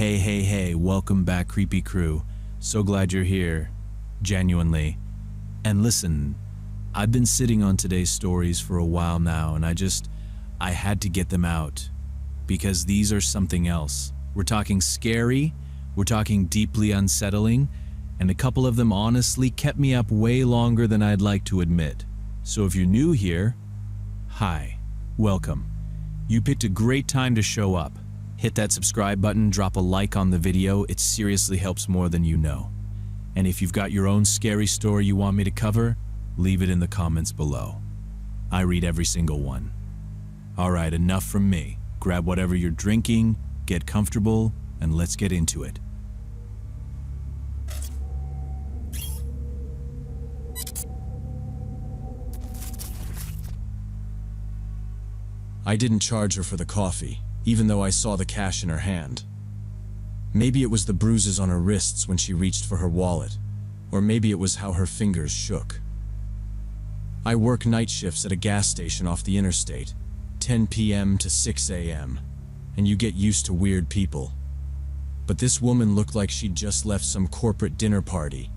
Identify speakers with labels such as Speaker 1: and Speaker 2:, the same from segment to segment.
Speaker 1: Hey, welcome back, Creepy Crew. So glad you're here. Genuinely. And listen, I've been sitting on today's stories for a while now, and I had to get them out. Because these are something else. We're talking scary, we're talking deeply unsettling, and a couple of them honestly kept me up way longer than I'd like to admit. So if you're new here, hi, welcome. You picked a great time to show up. Hit that subscribe button, drop a like on the video, it seriously helps more than you know. And if you've got your own scary story you want me to cover, leave it in the comments below. I read every single one. Alright, enough from me. Grab whatever you're drinking, get comfortable, and let's get into it. I didn't charge her for the coffee, even though I saw the cash in her hand. Maybe it was the bruises on her wrists when she reached for her wallet, or maybe it was how her fingers shook. I work night shifts at a gas station off the interstate, 10 p.m. to 6 a.m., and you get used to weird people. But this woman looked like she'd just left some corporate dinner party.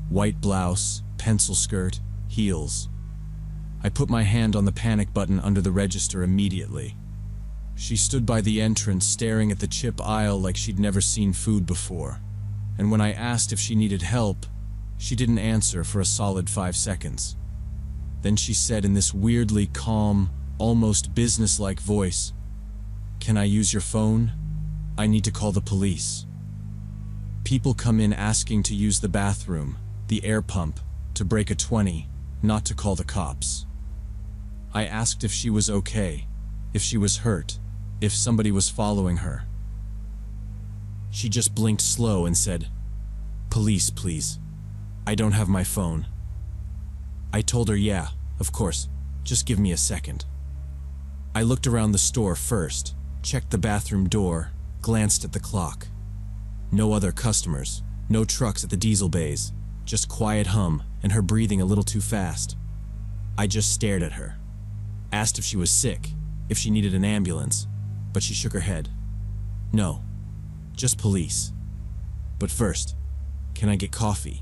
Speaker 1: White blouse, pencil skirt, heels. I put my hand on the panic button under the register immediately. She stood by the entrance staring at the chip aisle like she'd never seen food before. And when I asked if she needed help, she didn't answer for a solid 5 seconds. Then she said in this weirdly calm, almost businesslike voice, "Can I use your phone? I need to call the police." People come in asking to use the bathroom, the air pump, to break a 20, not to call the cops. I asked if she was okay, if she was hurt, if somebody was following her. She just blinked slow and said, "Police, please. I don't have my phone." I told her, yeah, of course, just give me a second. I looked around the store first, checked the bathroom door, glanced at the clock. No other customers, no trucks at the diesel bays, just quiet hum and her breathing a little too fast. I just stared at her. Asked if she was sick, if she needed an ambulance, but she shook her head. No, just police. But first, can I get coffee?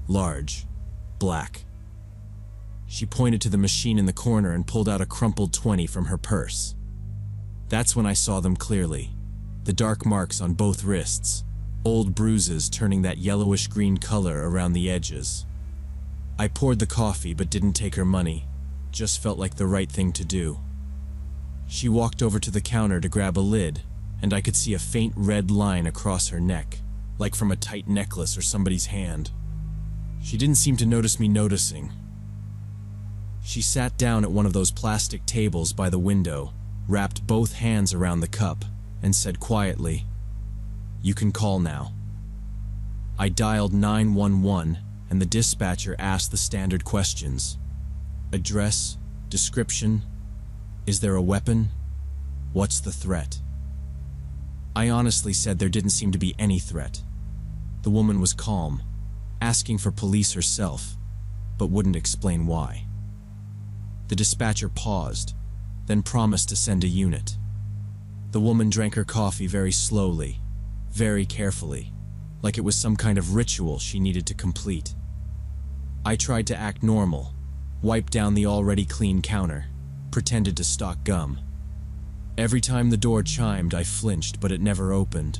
Speaker 1: Large, black. She pointed to the machine in the corner and pulled out a crumpled 20 from her purse. That's when I saw them clearly. The dark marks on both wrists, old bruises turning that yellowish-green color around the edges. I poured the coffee but didn't take her money, just felt like the right thing to do. She walked over to the counter to grab a lid, and I could see a faint red line across her neck, like from a tight necklace or somebody's hand. She didn't seem to notice me noticing. She sat down at one of those plastic tables by the window, wrapped both hands around the cup, and said quietly, "You can call now." I dialed 911, and the dispatcher asked the standard questions. Address, description, is there a weapon? What's the threat? I honestly said there didn't seem to be any threat. The woman was calm, asking for police herself, but wouldn't explain why. The dispatcher paused, then promised to send a unit. The woman drank her coffee very slowly, very carefully, like it was some kind of ritual she needed to complete. I tried to act normal, wiped down the already clean counter, pretended to stock gum. Every time the door chimed, I flinched, but it never opened.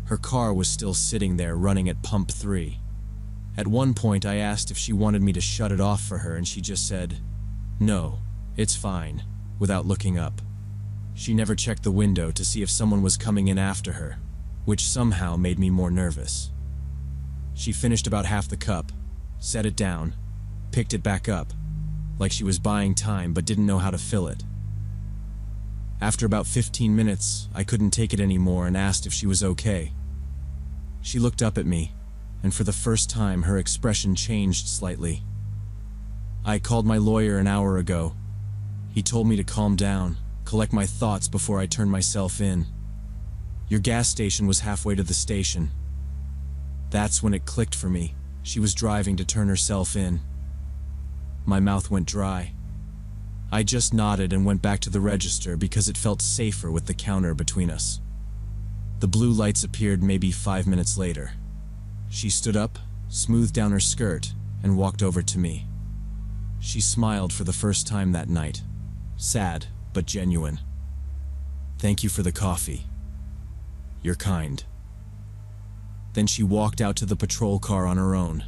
Speaker 1: Her car was still sitting there running at pump 3. At one point, I asked if she wanted me to shut it off for her, and she just said, "No, it's fine," without looking up. She never checked the window to see if someone was coming in after her, which somehow made me more nervous. She finished about half the cup, set it down, picked it back up, like she was buying time but didn't know how to fill it. After about 15 minutes, I couldn't take it anymore and asked if she was okay. She looked up at me, and for the first time her expression changed slightly. "I called my lawyer an hour ago. He told me to calm down, collect my thoughts before I turn myself in. Your gas station was halfway to the station." That's when it clicked for me. She was driving to turn herself in. My mouth went dry. I just nodded and went back to the register because it felt safer with the counter between us. The blue lights appeared maybe 5 minutes later. She stood up, smoothed down her skirt, and walked over to me. She smiled for the first time that night. Sad, but genuine. "Thank you for the coffee. You're kind." Then she walked out to the patrol car on her own.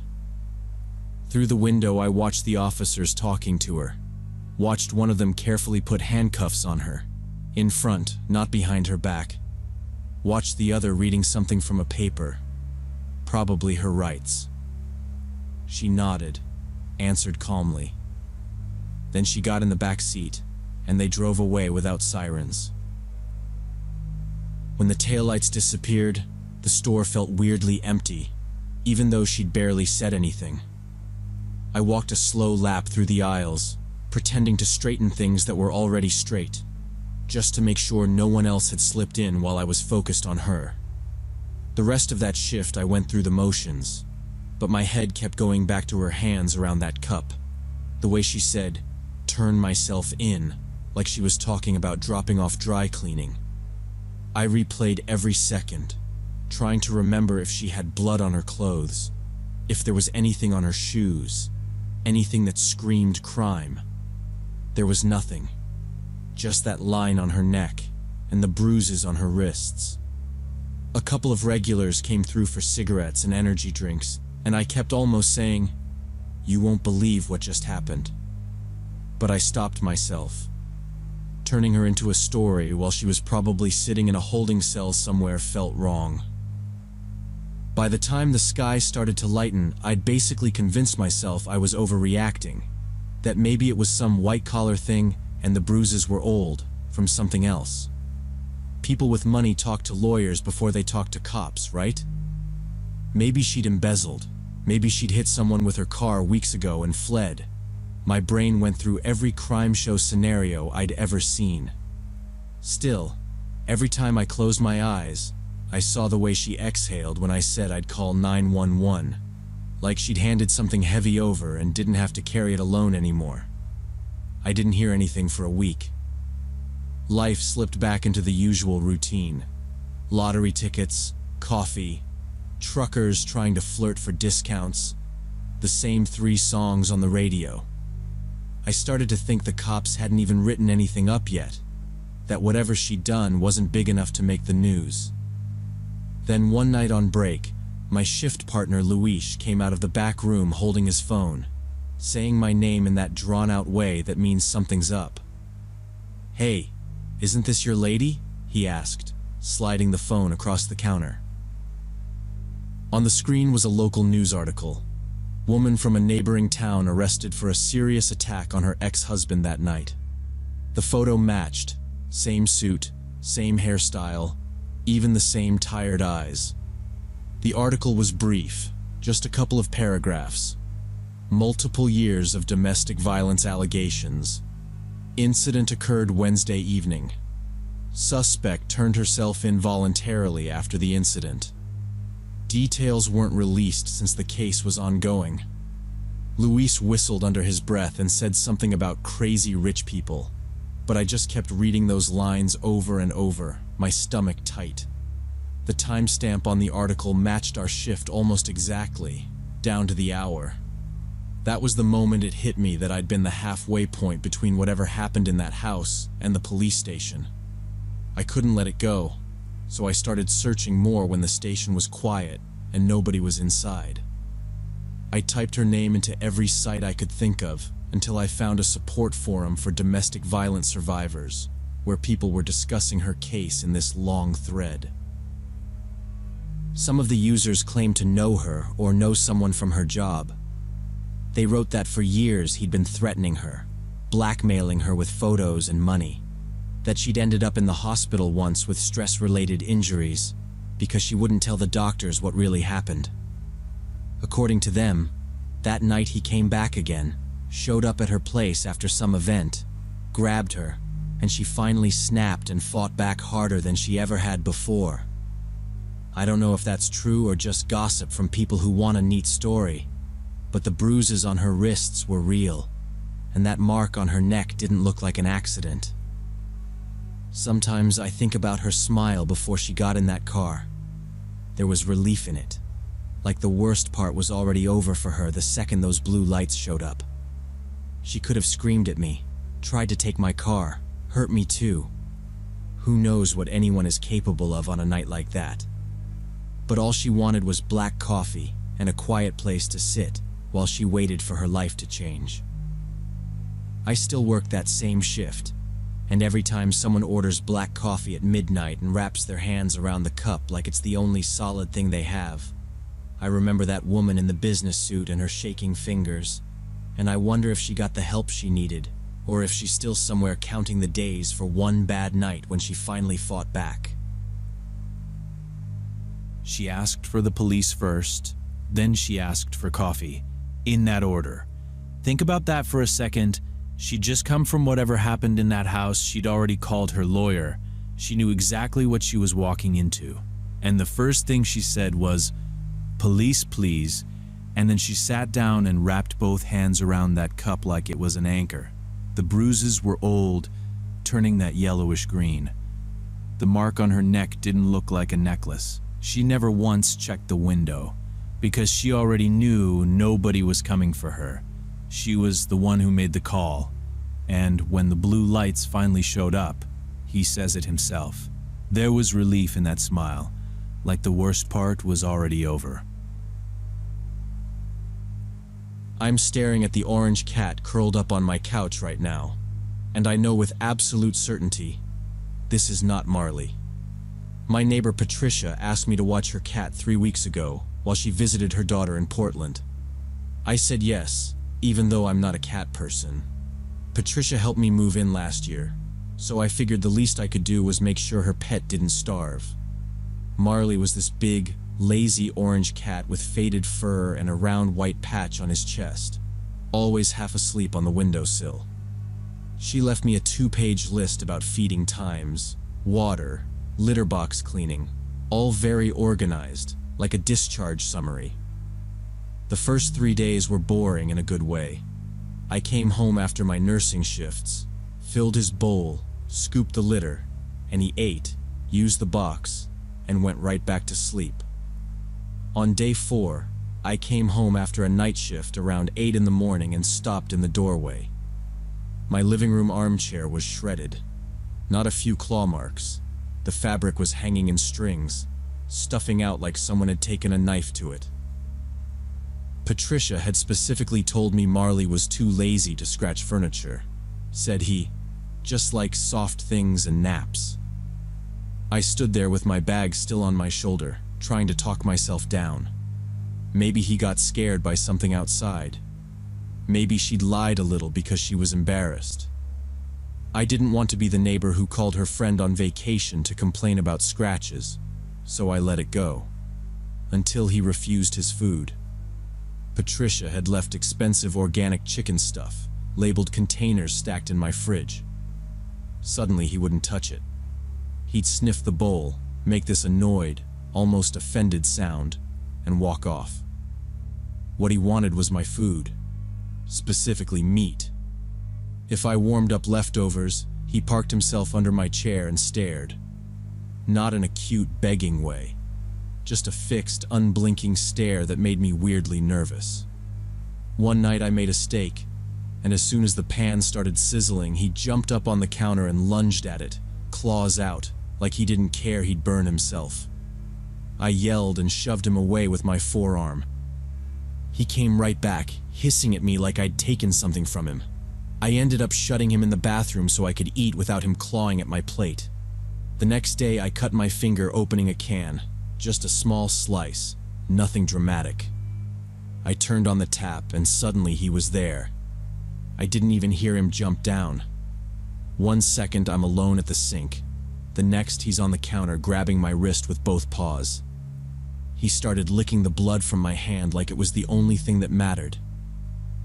Speaker 1: Through the window, I watched the officers talking to her. Watched one of them carefully put handcuffs on her. In front, not behind her back. Watched the other reading something from a paper. Probably her rights. She nodded, answered calmly. Then she got in the back seat, and they drove away without sirens. When the taillights disappeared, the store felt weirdly empty, even though she'd barely said anything. I walked a slow lap through the aisles, pretending to straighten things that were already straight, just to make sure no one else had slipped in while I was focused on her. The rest of that shift I went through the motions, but my head kept going back to her hands around that cup, the way she said, "turn myself in," like she was talking about dropping off dry cleaning. I replayed every second, trying to remember if she had blood on her clothes, if there was anything on her shoes, anything that screamed crime. There was nothing, just that line on her neck and the bruises on her wrists. A couple of regulars came through for cigarettes and energy drinks, and I kept almost saying, "You won't believe what just happened." But I stopped myself. Turning her into a story while she was probably sitting in a holding cell somewhere felt wrong. By the time the sky started to lighten, I'd basically convinced myself I was overreacting, that maybe it was some white-collar thing and the bruises were old, from something else. People with money talk to lawyers before they talk to cops, right? Maybe she'd embezzled. Maybe she'd hit someone with her car weeks ago and fled. My brain went through every crime show scenario I'd ever seen. Still, every time I closed my eyes, I saw the way she exhaled when I said I'd call 911, like she'd handed something heavy over and didn't have to carry it alone anymore. I didn't hear anything for a week. Life slipped back into the usual routine. Lottery tickets, coffee, truckers trying to flirt for discounts, the same 3 songs on the radio. I started to think the cops hadn't even written anything up yet, that whatever she'd done wasn't big enough to make the news. Then one night on break, my shift partner Luis came out of the back room holding his phone, saying my name in that drawn-out way that means something's up. "Hey, isn't this your lady?" he asked, sliding the phone across the counter. On the screen was a local news article. Woman from a neighboring town arrested for a serious attack on her ex-husband that night. The photo matched, same suit, same hairstyle, even the same tired eyes. The article was brief, just a couple of paragraphs. Multiple years of domestic violence allegations. Incident occurred Wednesday evening. Suspect turned herself in voluntarily after the incident. Details weren't released since the case was ongoing. Luis whistled under his breath and said something about crazy rich people, but I just kept reading those lines over and over, my stomach tight. The timestamp on the article matched our shift almost exactly, down to the hour. That was the moment it hit me that I'd been the halfway point between whatever happened in that house and the police station. I couldn't let it go, so I started searching more when the station was quiet and nobody was inside. I typed her name into every site I could think of until I found a support forum for domestic violence survivors, where people were discussing her case in this long thread. Some of the users claimed to know her or know someone from her job. They wrote that for years he'd been threatening her, blackmailing her with photos and money, that she'd ended up in the hospital once with stress-related injuries because she wouldn't tell the doctors what really happened. According to them, that night he came back again, showed up at her place after some event, grabbed her, and she finally snapped and fought back harder than she ever had before. I don't know if that's true or just gossip from people who want a neat story, but the bruises on her wrists were real, and that mark on her neck didn't look like an accident. Sometimes I think about her smile before she got in that car. There was relief in it, like the worst part was already over for her the second those blue lights showed up. She could have screamed at me, tried to take my car, hurt me too. Who knows what anyone is capable of on a night like that? But all she wanted was black coffee and a quiet place to sit while she waited for her life to change. I still work that same shift, and every time someone orders black coffee at midnight and wraps their hands around the cup like it's the only solid thing they have, I remember that woman in the business suit and her shaking fingers, and I wonder if she got the help she needed, or if she's still somewhere counting the days for one bad night when she finally fought back.
Speaker 2: She asked for the police first, then she asked for coffee, in that order. Think about that for a second. She'd just come from whatever happened in that house. She'd already called her lawyer. She knew exactly what she was walking into. And the first thing she said was, "Police, please." And then she sat down and wrapped both hands around that cup like it was an anchor. The bruises were old, turning that yellowish green. The mark on her neck didn't look like a necklace. She never once checked the window, because she already knew nobody was coming for her. She was the one who made the call, and when the blue lights finally showed up, he says it himself. There was relief in that smile, like the worst part was already over.
Speaker 1: I'm staring at the orange cat curled up on my couch right now, and I know with absolute certainty, this is not Marley. My neighbor Patricia asked me to watch her cat 3 weeks ago while she visited her daughter in Portland. I said yes, even though I'm not a cat person. Patricia helped me move in last year, so I figured the least I could do was make sure her pet didn't starve. Marley was this big, lazy orange cat with faded fur and a round white patch on his chest, always half asleep on the windowsill. She left me a 2-page list about feeding times, water, litter box cleaning, all very organized, like a discharge summary. The first 3 days were boring in a good way. I came home after my nursing shifts, filled his bowl, scooped the litter, and he ate, used the box, and went right back to sleep. On day 4, I came home after a night shift around 8 in the morning and stopped in the doorway. My living room armchair was shredded. Not a few claw marks. The fabric was hanging in strings, stuffing out like someone had taken a knife to it. Patricia had specifically told me Marley was too lazy to scratch furniture, said he, just like soft things and naps. I stood there with my bag still on my shoulder, trying to talk myself down. Maybe he got scared by something outside. Maybe she'd lied a little because she was embarrassed. I didn't want to be the neighbor who called her friend on vacation to complain about scratches, so I let it go. Until he refused his food. Patricia had left expensive organic chicken stuff, labeled containers stacked in my fridge. Suddenly he wouldn't touch it. He'd sniff the bowl, make this annoyed, almost offended sound, and walk off. What he wanted was my food, specifically meat. If I warmed up leftovers, he parked himself under my chair and stared. Not in a cute, begging way, just a fixed, unblinking stare that made me weirdly nervous. One night I made a steak, and as soon as the pan started sizzling, he jumped up on the counter and lunged at it, claws out, like he didn't care he'd burn himself. I yelled and shoved him away with my forearm. He came right back, hissing at me like I'd taken something from him. I ended up shutting him in the bathroom so I could eat without him clawing at my plate. The next day I cut my finger opening a can, just a small slice, nothing dramatic. I turned on the tap and suddenly he was there. I didn't even hear him jump down. 1 second I'm alone at the sink. The next he's on the counter grabbing my wrist with both paws. He started licking the blood from my hand like it was the only thing that mattered.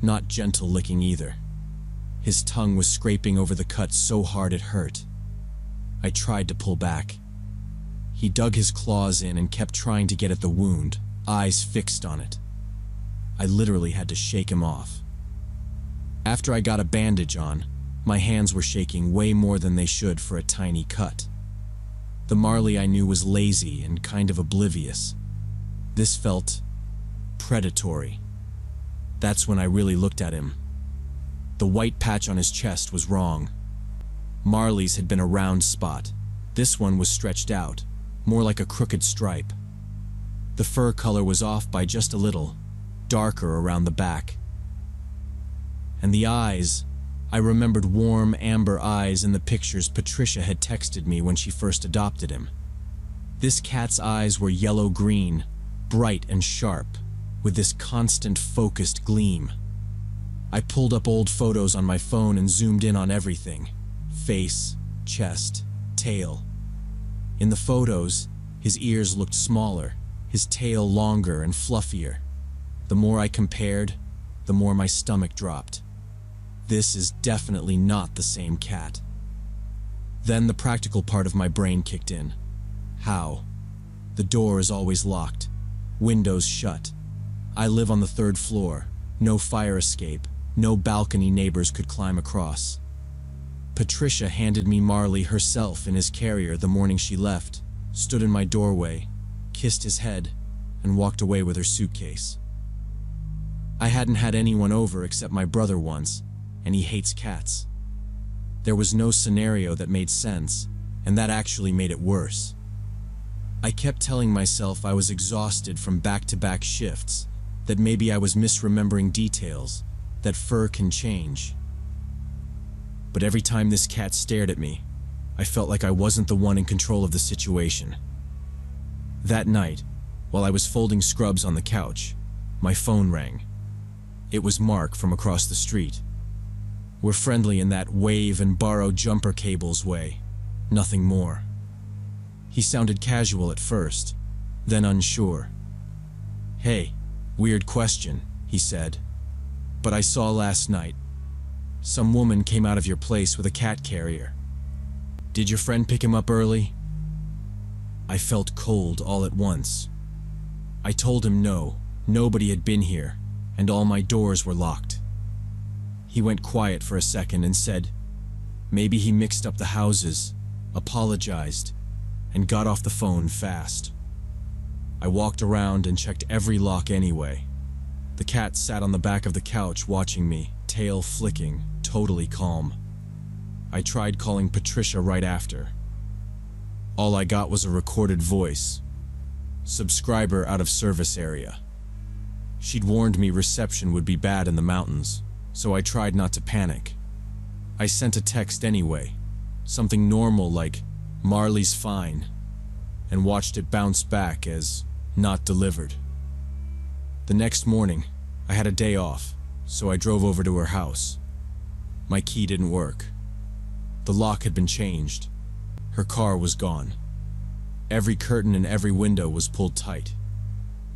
Speaker 1: Not gentle licking either. His tongue was scraping over the cut so hard it hurt. I tried to pull back. He dug his claws in and kept trying to get at the wound, eyes fixed on it. I literally had to shake him off. After I got a bandage on, My hands were shaking way more than they should for a tiny cut. The Marley I knew was lazy and kind of oblivious. This felt predatory. That's when I really looked at him. The white patch on his chest was wrong. Marley's had been a round spot. This one was stretched out, more like a crooked stripe. The fur color was off by just a little, darker around the back. And the eyes, I remembered warm amber eyes in the pictures Patricia had texted me when she first adopted him. This cat's eyes were yellow-green, bright and sharp, with this constant focused gleam. I pulled up old photos on my phone and zoomed in on everything: face, chest, tail. In the photos, his ears looked smaller, his tail longer and fluffier. The more I compared, the more my stomach dropped. This is definitely not the same cat. Then the practical part of my brain kicked in. How? The door is always locked, windows shut. I live on the 3rd floor, no fire escape, no balcony neighbors could climb across. Patricia handed me Marley herself in his carrier the morning she left, stood in my doorway, kissed his head, and walked away with her suitcase. I hadn't had anyone over except my brother once, and he hates cats. There was no scenario that made sense, and that actually made it worse. I kept telling myself I was exhausted from back-to-back shifts, that maybe I was misremembering details, that fur can change. But every time this cat stared at me, I felt like I wasn't the one in control of the situation. That night, while I was folding scrubs on the couch, my phone rang. It was Mark from across the street. We're friendly in that wave and borrow jumper cables way, nothing more. He sounded casual at first, then unsure. "Hey, weird question," he said, "but I saw last night. Some woman came out of your place with a cat carrier. Did your friend pick him up early?" I felt cold all at once. I told him no, nobody had been here, and all my doors were locked. He went quiet for a second and said, maybe he mixed up the houses, apologized, and got off the phone fast. I walked around and checked every lock anyway. The cat sat on the back of the couch watching me, tail flicking, totally calm. I tried calling Patricia right after. All I got was a recorded voice. Subscriber out of service area. She'd warned me reception would be bad in the mountains, so I tried not to panic. I sent a text anyway, something normal like, "Marley's fine," and watched it bounce back as, "not delivered." The next morning, I had a day off, so I drove over to her house. My key didn't work. The lock had been changed. Her car was gone. Every curtain and every window was pulled tight.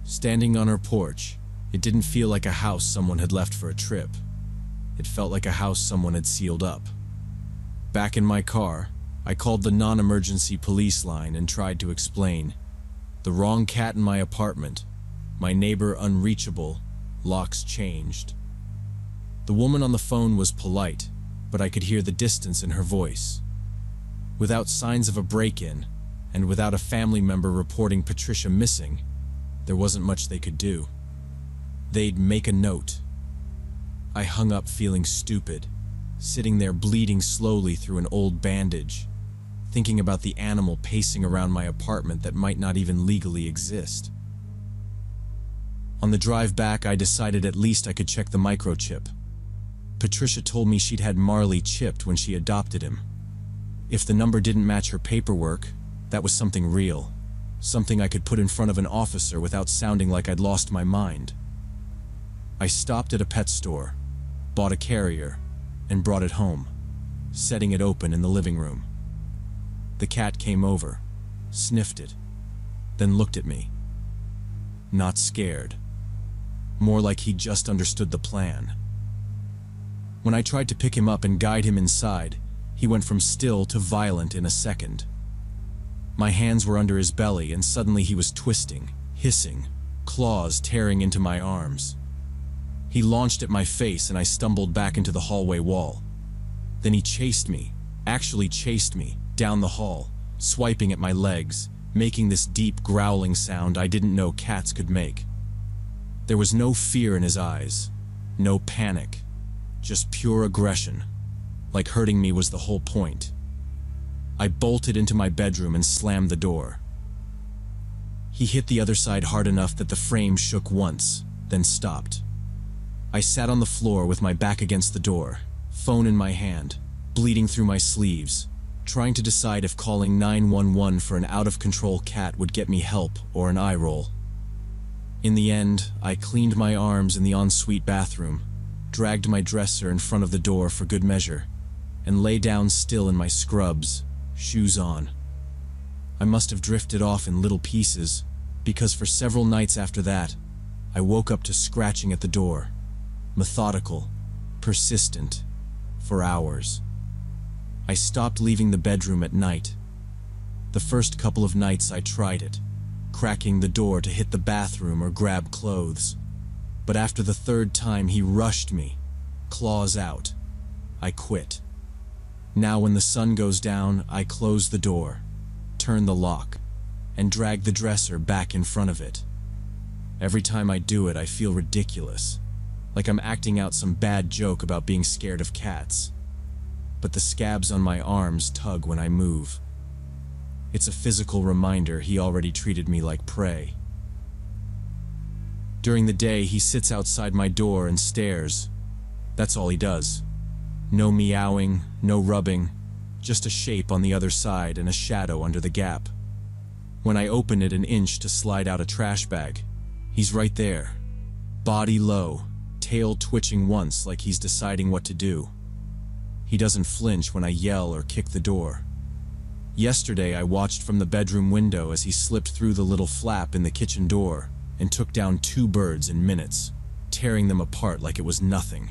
Speaker 1: Standing on her porch, it didn't feel like a house someone had left for a trip. It felt like a house someone had sealed up. Back in my car, I called the non-emergency police line and tried to explain. The wrong cat in my apartment, my neighbor unreachable, locks changed. The woman on the phone was polite, but I could hear the distance in her voice. Without signs of a break-in, and without a family member reporting Patricia missing, there wasn't much they could do. They'd make a note. I hung up feeling stupid, sitting there bleeding slowly through an old bandage, thinking about the animal pacing around my apartment that might not even legally exist. On the drive back, I decided at least I could check the microchip. Patricia told me she'd had Marley chipped when she adopted him. If the number didn't match her paperwork, that was something real, something I could put in front of an officer without sounding like I'd lost my mind. I stopped at a pet store, bought a carrier, and brought it home, setting it open in the living room. The cat came over, sniffed it, then looked at me. Not scared. More like he just understood the plan. When I tried to pick him up and guide him inside, he went from still to violent in a second. My hands were under his belly and suddenly he was twisting, hissing, claws tearing into my arms. He launched at my face and I stumbled back into the hallway wall. Then he chased me, actually chased me, down the hall, swiping at my legs, making this deep growling sound I didn't know cats could make. There was no fear in his eyes, no panic, just pure aggression, like hurting me was the whole point. I bolted into my bedroom and slammed the door. He hit the other side hard enough that the frame shook once, then stopped. I sat on the floor with my back against the door, phone in my hand, bleeding through my sleeves, trying to decide if calling 911 for an out-of-control cat would get me help or an eye roll. In the end, I cleaned my arms in the ensuite bathroom, dragged my dresser in front of the door for good measure, and lay down still in my scrubs, shoes on. I must have drifted off in little pieces, because for several nights after that, I woke up to scratching at the door, methodical, persistent, for hours. I stopped leaving the bedroom at night. The first couple of nights I tried it, cracking the door to hit the bathroom or grab clothes. But after the third time he rushed me, claws out, I quit. Now when the sun goes down, I close the door, turn the lock, and drag the dresser back in front of it. Every time I do it, I feel ridiculous, like I'm acting out some bad joke about being scared of cats. But the scabs on my arms tug when I move. It's a physical reminder he already treated me like prey. During the day, he sits outside my door and stares. That's all he does. No meowing, no rubbing, just a shape on the other side and a shadow under the gap. When I open it an inch to slide out a trash bag, he's right there, body low, tail twitching once like he's deciding what to do. He doesn't flinch when I yell or kick the door. Yesterday, I watched from the bedroom window as he slipped through the little flap in the kitchen door and took down 2 birds in minutes, tearing them apart like it was nothing.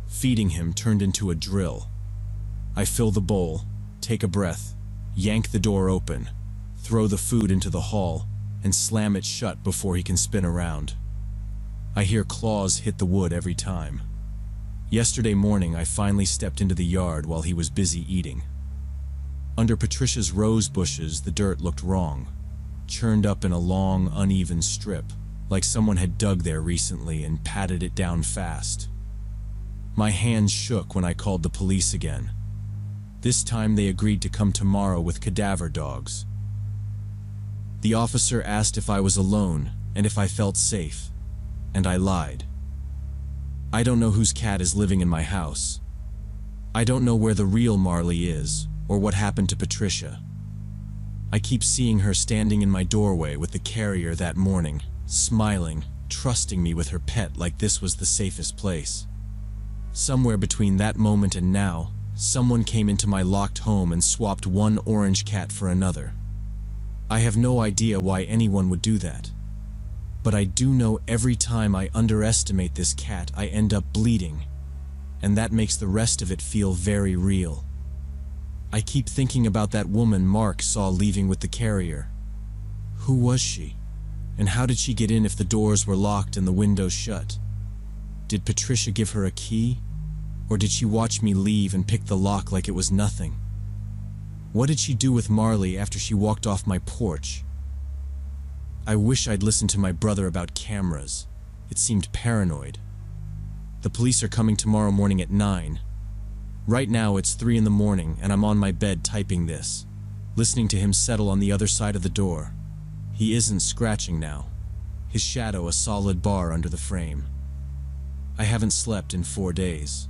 Speaker 1: Feeding him turned into a drill. I fill the bowl, take a breath, yank the door open, throw the food into the hall, and slam it shut before he can spin around. I hear claws hit the wood every time. Yesterday morning, I finally stepped into the yard while he was busy eating. Under Patricia's rose bushes, the dirt looked wrong, churned up in a long, uneven strip, like someone had dug there recently and patted it down fast. My hands shook when I called the police again. This time they agreed to come tomorrow with cadaver dogs. The officer asked if I was alone and if I felt safe, and I lied. I don't know whose cat is living in my house. I don't know where the real Marley is, or what happened to Patricia. I keep seeing her standing in my doorway with the carrier that morning, smiling, trusting me with her pet like this was the safest place. Somewhere between that moment and now, someone came into my locked home and swapped one orange cat for another. I have no idea why anyone would do that. But I do know every time I underestimate this cat, I end up bleeding, and that makes the rest of it feel very real. I keep thinking about that woman Mark saw leaving with the carrier. Who was she? And how did she get in if the doors were locked and the windows shut? Did Patricia give her a key? Or did she watch me leave and pick the lock like it was nothing? What did she do with Marley after she walked off my porch? I wish I'd listened to my brother about cameras. It seemed paranoid. The police are coming tomorrow morning at 9. Right now it's 3 in the morning and I'm on my bed typing this, listening to him settle on the other side of the door. He isn't scratching now, his shadow a solid bar under the frame. I haven't slept in 4 days.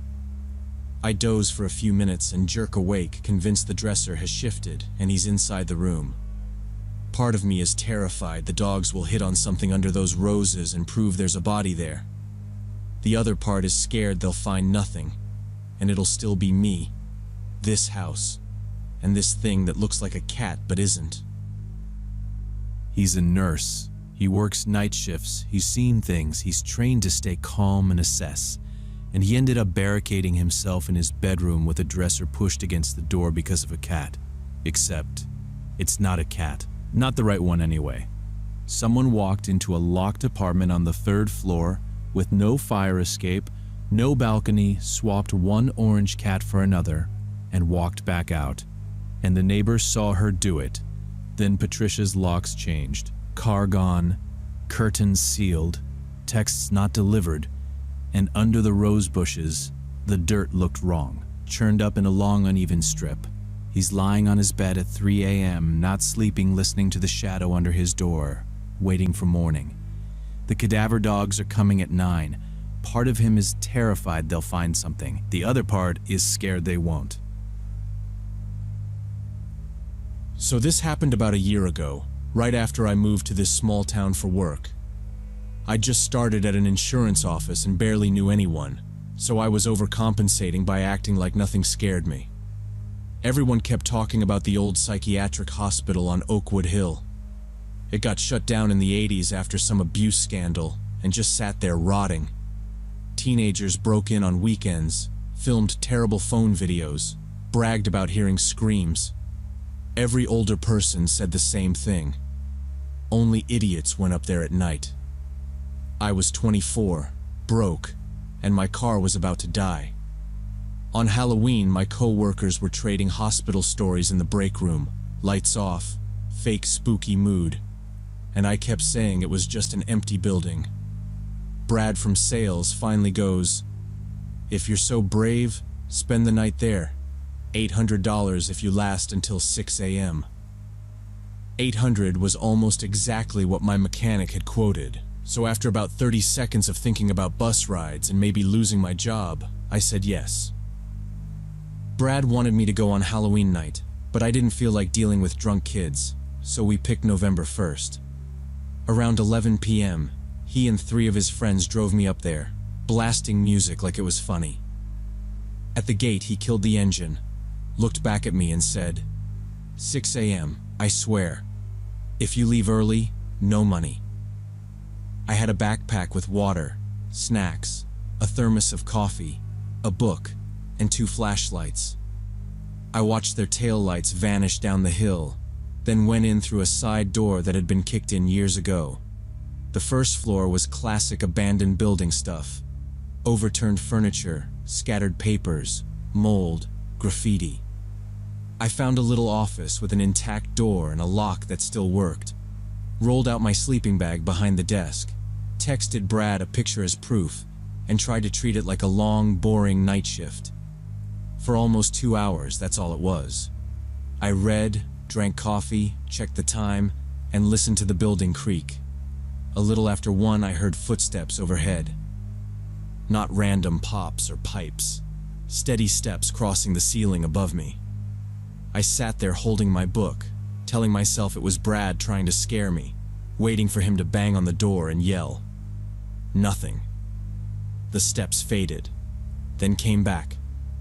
Speaker 1: I doze for a few minutes and jerk awake, convinced the dresser has shifted and he's inside the room. Part of me is terrified the dogs will hit on something under those roses and prove there's a body there. The other part is scared they'll find nothing, and it'll still be me, this house, and this thing that looks like a cat but isn't.
Speaker 2: He's a nurse. He works night shifts. He's seen things. He's trained to stay calm and assess. And he ended up barricading himself in his bedroom with a dresser pushed against the door because of a cat. Except, it's not a cat. Not the right one anyway. Someone walked into a locked apartment on the 3rd floor with no fire escape, No balcony, swapped one orange cat for another, and walked back out. And the neighbors saw her do it. Then Patricia's locks changed. Car gone, curtains sealed, texts not delivered, and under the rose bushes, the dirt looked wrong, churned up in a long uneven strip. He's lying on his bed at 3 a.m., not sleeping, listening to the shadow under his door, waiting for morning. The cadaver dogs are coming at 9. Part of him is terrified they'll find something. The other part is scared they won't.
Speaker 1: So this happened about a year ago, right after I moved to this small town for work. I just started at an insurance office and barely knew anyone, so I was overcompensating by acting like nothing scared me. Everyone kept talking about the old psychiatric hospital on Oakwood Hill. It got shut down in the 80s after some abuse scandal and just sat there rotting. Teenagers broke in on weekends, filmed terrible phone videos, bragged about hearing screams. Every older person said the same thing. Only idiots went up there at night. I was 24, broke, and my car was about to die. On Halloween, my co-workers were trading hospital stories in the break room, lights off, fake spooky mood, and I kept saying it was just an empty building. Brad from sales finally goes, "If you're so brave, spend the night there. $800 if you last until 6 a.m. $800 was almost exactly what my mechanic had quoted, so after about 30 seconds of thinking about bus rides and maybe losing my job, I said yes. Brad wanted me to go on Halloween night, but I didn't feel like dealing with drunk kids, so we picked November 1st. Around 11 p.m., he and 3 of his friends drove me up there, blasting music like it was funny. At the gate, he killed the engine, looked back at me and said, "6 a.m., I swear. If you leave early, no money." I had a backpack with water, snacks, a thermos of coffee, a book, and 2 flashlights. I watched their taillights vanish down the hill, then went in through a side door that had been kicked in years ago. The first floor was classic abandoned building stuff. Overturned furniture, scattered papers, mold, graffiti. I found a little office with an intact door and a lock that still worked. Rolled out my sleeping bag behind the desk, texted Brad a picture as proof, and tried to treat it like a long, boring night shift. For almost 2 hours, that's all it was. I read, drank coffee, checked the time, and listened to the building creak. A little after 1, I heard footsteps overhead. Not random pops or pipes. Steady steps crossing the ceiling above me. I sat there holding my book, telling myself it was Brad trying to scare me, waiting for him to bang on the door and yell. Nothing. The steps faded, then came back,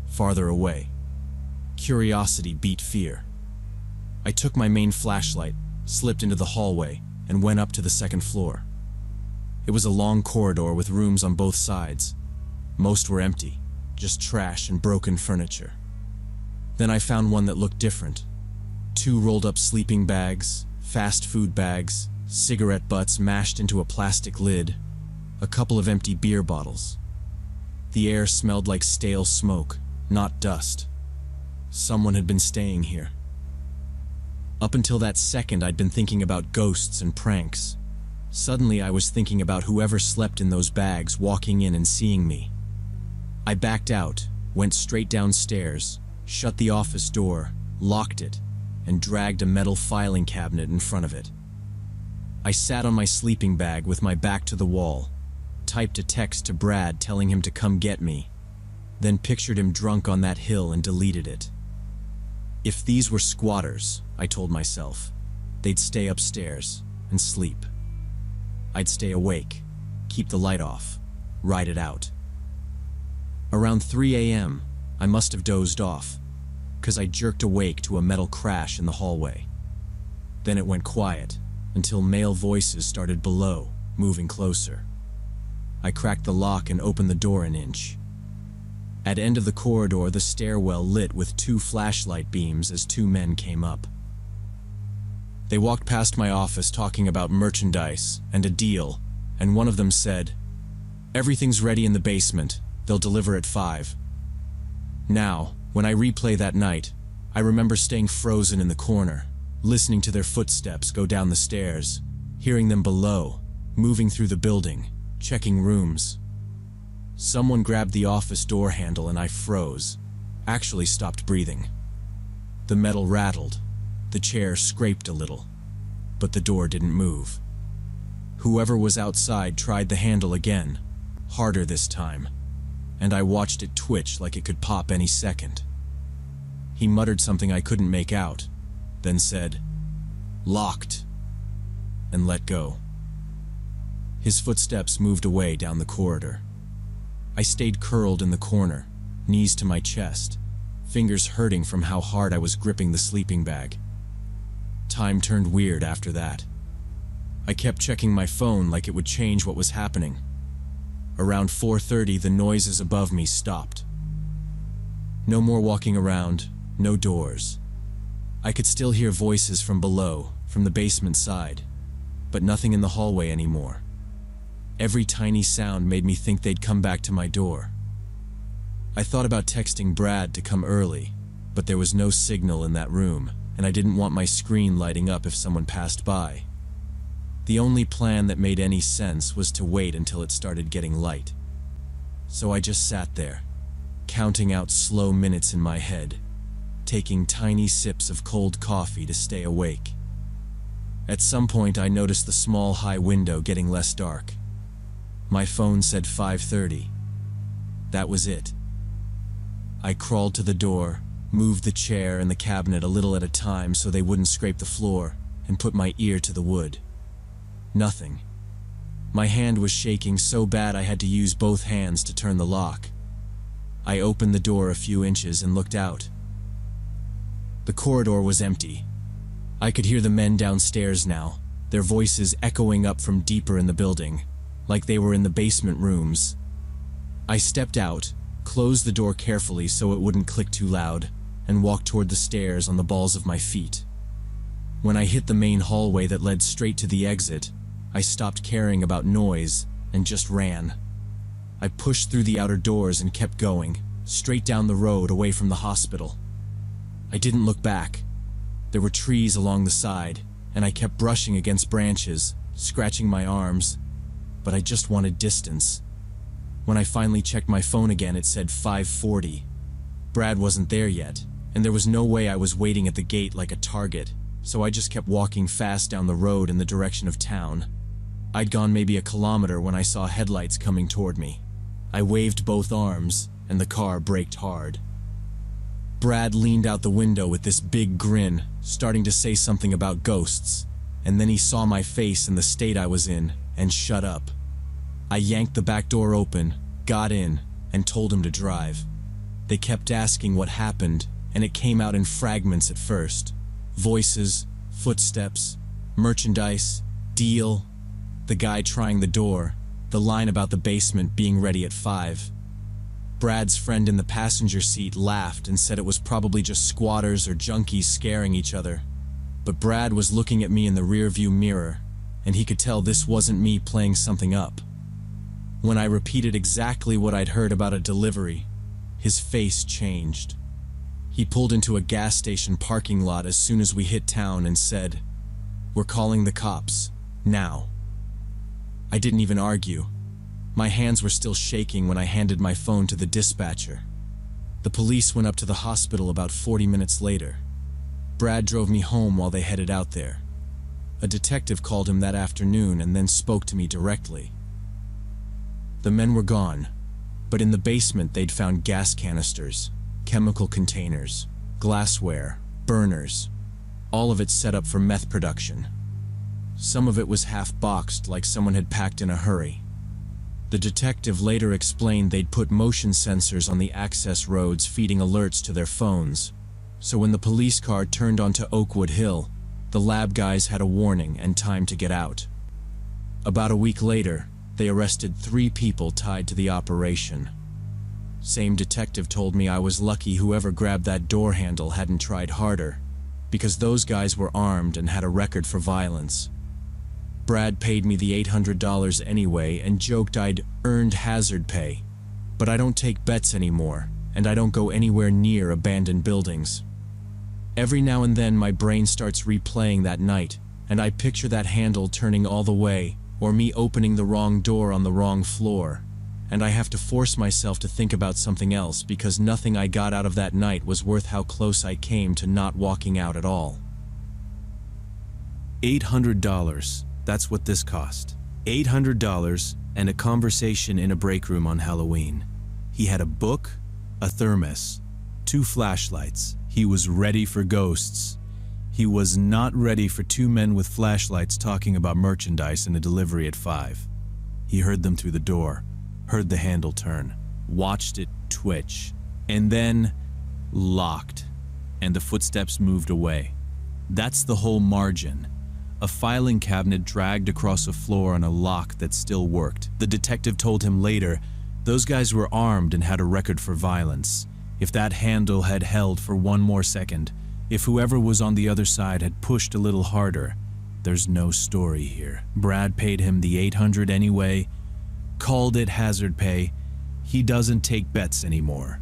Speaker 1: farther away. Curiosity beat fear. I took my main flashlight, slipped into the hallway, and went up to the 2nd floor. It was a long corridor with rooms on both sides. Most were empty, just trash and broken furniture. Then I found one that looked different. 2 rolled up sleeping bags, fast food bags, cigarette butts mashed into a plastic lid, a couple of empty beer bottles. The air smelled like stale smoke, not dust. Someone had been staying here. Up until that second, I'd been thinking about ghosts and pranks. Suddenly, I was thinking about whoever slept in those bags walking in and seeing me. I backed out, went straight downstairs, shut the office door, locked it, and dragged a metal filing cabinet in front of it. I sat on my sleeping bag with my back to the wall, typed a text to Brad telling him to come get me, then pictured him drunk on that hill and deleted it. If these were squatters, I told myself, they'd stay upstairs and sleep. I'd stay awake, keep the light off, ride it out. Around 3 a.m., I must have dozed off, because I jerked awake to a metal crash in the hallway. Then it went quiet, until male voices started below, moving closer. I cracked the lock and opened the door an inch. At end of the corridor, the stairwell lit with 2 flashlight beams as 2 men came up. They walked past my office talking about merchandise and a deal, and one of them said, "Everything's ready in the basement. They'll deliver at 5. Now, when I replay that night, I remember staying frozen in the corner, listening to their footsteps go down the stairs, hearing them below, moving through the building, checking rooms. Someone grabbed the office door handle and I froze, actually stopped breathing. The metal rattled, the chair scraped a little, but the door didn't move. Whoever was outside tried the handle again, harder this time, and I watched it twitch like it could pop any second. He muttered something I couldn't make out, then said, "Locked," and let go. His footsteps moved away down the corridor. I stayed curled in the corner, knees to my chest, fingers hurting from how hard I was gripping the sleeping bag. Time turned weird after that. I kept checking my phone like it would change what was happening. Around 4:30, the noises above me stopped. No more walking around, no doors. I could still hear voices from below, from the basement side, but nothing in the hallway anymore. Every tiny sound made me think they'd come back to my door. I thought about texting Brad to come early, but there was no signal in that room, and I didn't want my screen lighting up if someone passed by. The only plan that made any sense was to wait until it started getting light. So I just sat there, counting out slow minutes in my head, taking tiny sips of cold coffee to stay awake. At some point, I noticed the small high window getting less dark. My phone said 5:30. That was it. I crawled to the door, moved the chair and the cabinet a little at a time so they wouldn't scrape the floor, and put my ear to the wood. Nothing. My hand was shaking so bad I had to use both hands to turn the lock. I opened the door a few inches and looked out. The corridor was empty. I could hear the men downstairs now, their voices echoing up from deeper in the building, like they were in the basement rooms. I stepped out, closed the door carefully so it wouldn't click too loud, and walked toward the stairs on the balls of my feet. When I hit the main hallway that led straight to the exit, I stopped caring about noise and just ran. I pushed through the outer doors and kept going, straight down the road away from the hospital. I didn't look back. There were trees along the side, and I kept brushing against branches, scratching my arms, but I just wanted distance. When I finally checked my phone again, it said 5:40. Brad wasn't there yet, and there was no way I was waiting at the gate like a target, so I just kept walking fast down the road in the direction of town. I'd gone maybe a kilometer when I saw headlights coming toward me. I waved both arms, and the car braked hard. Brad leaned out the window with this big grin, starting to say something about ghosts, and then he saw my face and the state I was in, and shut up. I yanked the back door open, got in, and told him to drive. They kept asking what happened, and it came out in fragments at first. Voices, footsteps, merchandise, deal, the guy trying the door, the line about the basement being ready at 5. Brad's friend in the passenger seat laughed and said it was probably just squatters or junkies scaring each other. But Brad was looking at me in the rearview mirror, and he could tell this wasn't me playing something up. When I repeated exactly what I'd heard about a delivery, his face changed. He pulled into a gas station parking lot as soon as we hit town and said, "We're calling the cops, now." I didn't even argue. My hands were still shaking when I handed my phone to the dispatcher. The police went up to the hospital about 40 minutes later. Brad drove me home while they headed out there. A detective called him that afternoon and then spoke to me directly. The men were gone, but in the basement they'd found gas canisters, chemical containers, glassware, burners, all of it set up for meth production. Some of it was half-boxed like someone had packed in a hurry. The detective later explained they'd put motion sensors on the access roads feeding alerts to their phones, so when the police car turned onto Oakwood Hill, the lab guys had a warning and time to get out. About a week later, they arrested 3 people tied to the operation. Same detective told me I was lucky whoever grabbed that door handle hadn't tried harder, because those guys were armed and had a record for violence. Brad paid me the $800 anyway and joked I'd earned hazard pay, But I don't take bets anymore, and I don't go anywhere near abandoned buildings. Every now and then my brain starts replaying that night, and I picture that handle turning all the way, or me opening the wrong door on the wrong floor, and I have to force myself to think about something else because nothing I got out of that night was worth how close I came to not walking out at all.
Speaker 2: $800, that's what this cost. $800 and a conversation in a break room on Halloween. He had a book, a thermos, 2 flashlights. He was ready for ghosts. He was not ready for 2 men with flashlights talking about merchandise and a delivery at 5. He heard them through the door, heard the handle turn, watched it twitch, and then locked, and the footsteps moved away. That's the whole margin. A filing cabinet dragged across a floor on a lock that still worked. The detective told him later, those guys were armed and had a record for violence. If that handle had held for 1 more second, if whoever was on the other side had pushed a little harder, there's no story here. Brad paid him the $800 anyway, called it hazard pay. He doesn't take bets anymore.